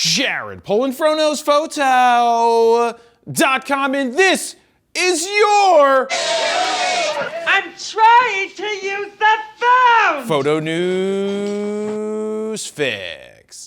Jared, Polin, FroKnowsPhoto.com, and this is your... I'm trying to use the phone! Photo News Fix.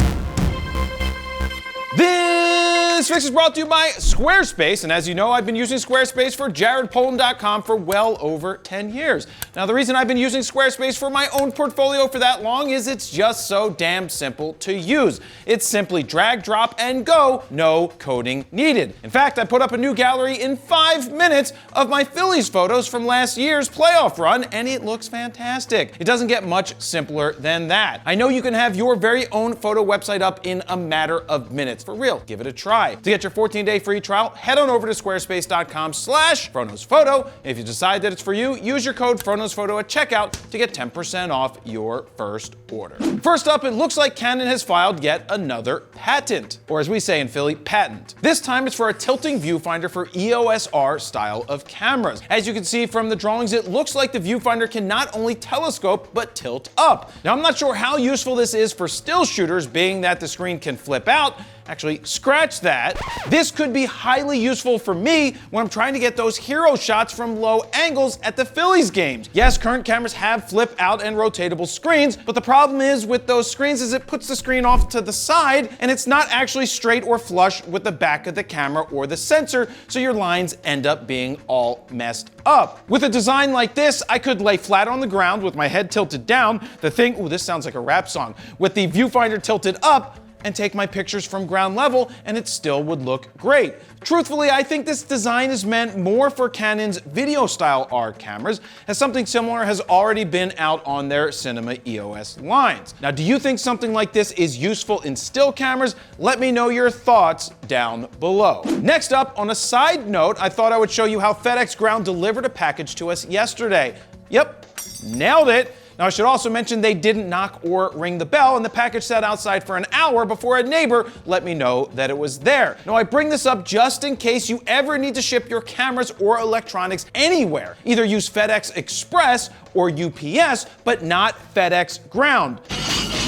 This fix is brought to you by Squarespace, and as you know, I've been using Squarespace for JaredPolin.com for well over 10 years. Now, the reason I've been using Squarespace for my own portfolio for that long is it's just so damn simple to use. It's simply drag, drop, and go, no coding needed. In fact, I put up a new gallery in 5 minutes of my Phillies photos from last year's playoff run, and it looks fantastic. It doesn't get much simpler than that. I know you can have your very own photo website up in a matter of minutes. For real, give it a try. To get your 14-day free trial, head on over to squarespace.com/FroKnowsPhoto. If you decide that it's for you, use your code FroKnowsPhoto at checkout to get 10% off your first order. First up, it looks like Canon has filed yet another patent, or as we say in Philly, patent. This time it's for a tilting viewfinder for EOS R style of cameras. As you can see from the drawings, it looks like the viewfinder can not only telescope, but tilt up. Now, I'm not sure how useful this is for still shooters, being that the screen can flip out. Actually, scratch that. This could be highly useful for me when I'm trying to get those hero shots from low angles at the Phillies games. Yes, current cameras have flip out and rotatable screens, but the problem is with those screens is it puts the screen off to the side and it's not actually straight or flush with the back of the camera or the sensor, so your lines end up being all messed up. With a design like this, I could lay flat on the ground with my head tilted down, this sounds like a rap song, with the viewfinder tilted up, and take my pictures from ground level, and it still would look great. Truthfully, I think this design is meant more for Canon's video-style R cameras, as something similar has already been out on their Cinema EOS lines. Now, do you think something like this is useful in still cameras? Let me know your thoughts down below. Next up, on a side note, I thought I would show you how FedEx Ground delivered a package to us yesterday. Yep, nailed it. Now, I should also mention they didn't knock or ring the bell, and the package sat outside for an hour before a neighbor let me know that it was there. Now, I bring this up just in case you ever need to ship your cameras or electronics anywhere. Either use FedEx Express or UPS, but not FedEx Ground.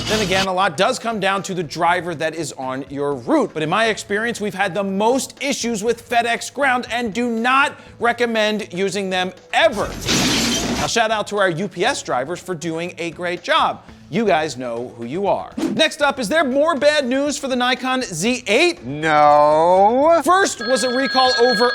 Then again, a lot does come down to the driver that is on your route. But in my experience, we've had the most issues with FedEx Ground and do not recommend using them ever. Now, shout out to our UPS drivers for doing a great job. You guys know who you are. Next up, is there more bad news for the Nikon Z8? No. First was a recall over...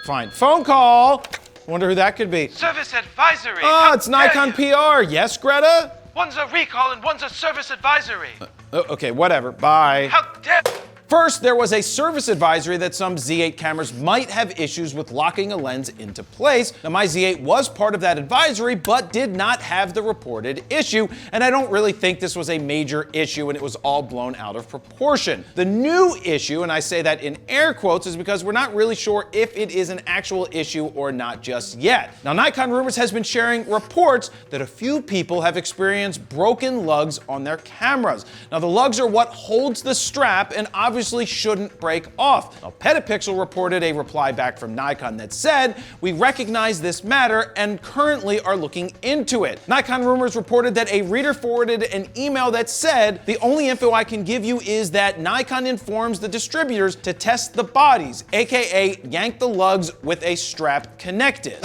Fine. Phone call. Wonder who that could be. Service advisory. Oh, it's Nikon PR. Yes, Greta? One's a recall and one's a service advisory. Okay, whatever. Bye. How dare... First, there was a service advisory that some Z8 cameras might have issues with locking a lens into place. Now, my Z8 was part of that advisory, but did not have the reported issue, and I don't really think this was a major issue and it was all blown out of proportion. The new issue, and I say that in air quotes, is because we're not really sure if it is an actual issue or not just yet. Now, Nikon Rumors has been sharing reports that a few people have experienced broken lugs on their cameras. Now, the lugs are what holds the strap and obviously shouldn't break off. Now, Petapixel reported a reply back from Nikon that said, "We recognize this matter and currently are looking into it." Nikon Rumors reported that a reader forwarded an email that said, "The only info I can give you is that Nikon informs the distributors to test the bodies, aka yank the lugs with a strap connected."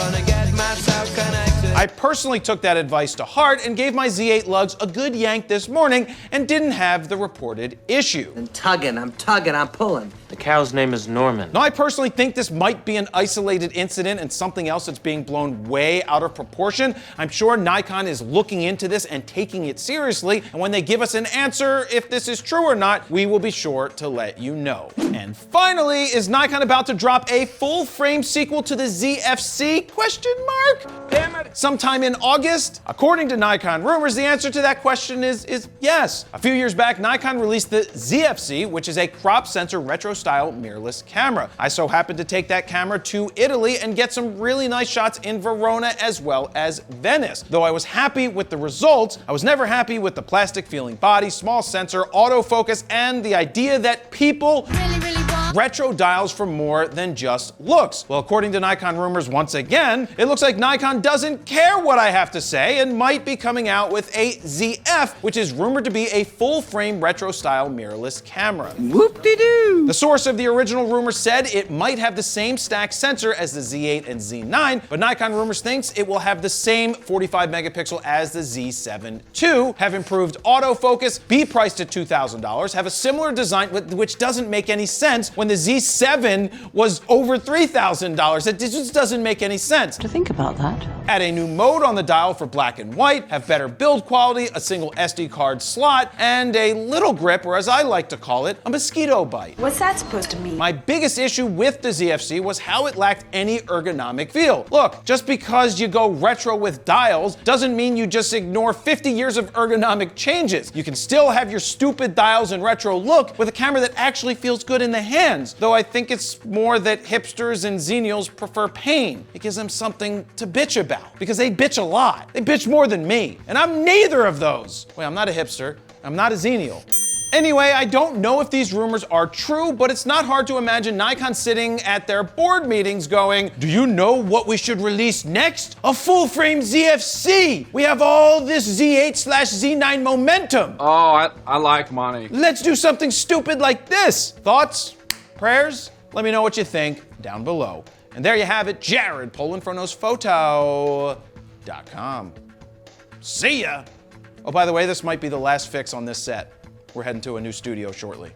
I personally took that advice to heart and gave my Z8 lugs a good yank this morning and didn't have the reported issue. I'm tugging, I'm pulling. The cow's name is Norman. Now, I personally think this might be an isolated incident and something else that's being blown way out of proportion. I'm sure Nikon is looking into this and taking it seriously, and when they give us an answer, if this is true or not, we will be sure to let you know. And finally, is Nikon about to drop a full-frame sequel to the ZFC? Damn it. Sometime in August? According to Nikon Rumors, the answer to that question is yes. A few years back, Nikon released the ZFC, which is a crop sensor retro-style mirrorless camera. I so happened to take that camera to Italy and get some really nice shots in Verona as well as Venice. Though I was happy with the results, I was never happy with the plastic feeling body, small sensor, autofocus, and the idea that people retro dials for more than just looks. Well, according to Nikon rumors once again, it looks like Nikon doesn't care what I have to say and might be coming out with a ZF, which is rumored to be a full-frame retro-style mirrorless camera. Whoop-de-doo! The source of the original rumor said it might have the same stack sensor as the Z8 and Z9, but Nikon rumors thinks it will have the same 45 megapixel as the Z7 II, have improved autofocus, be priced at $2,000, have a similar design which doesn't make any sense when the Z7 was over $3,000. It just doesn't make any sense. To think about that. Add a new mode on the dial for black and white, have better build quality, a single SD card slot, and a little grip, or as I like to call it, a mosquito bite. What's that supposed to mean? My biggest issue with the ZFC was how it lacked any ergonomic feel. Look, just because you go retro with dials doesn't mean you just ignore 50 years of ergonomic changes. You can still have your stupid dials and retro look with a camera that actually feels good in the hands, though I think it's more that hipsters and xenials prefer pain. It gives them something to bitch about, because they bitch a lot. They bitch more than me, and I'm neither of those. Wait, I'm not a hipster, I'm not a xenial. Anyway, I don't know if these rumors are true, but it's not hard to imagine Nikon sitting at their board meetings going, do you know what we should release next? A full-frame ZFC! We have all this Z8/Z9 momentum! Oh, I like money. Let's do something stupid like this! Thoughts? Prayers? Let me know what you think down below. And there you have it, Jared, Polin, FroKnowsPhoto.com. See ya! Oh, by the way, this might be the last fix on this set. We're heading to a new studio shortly.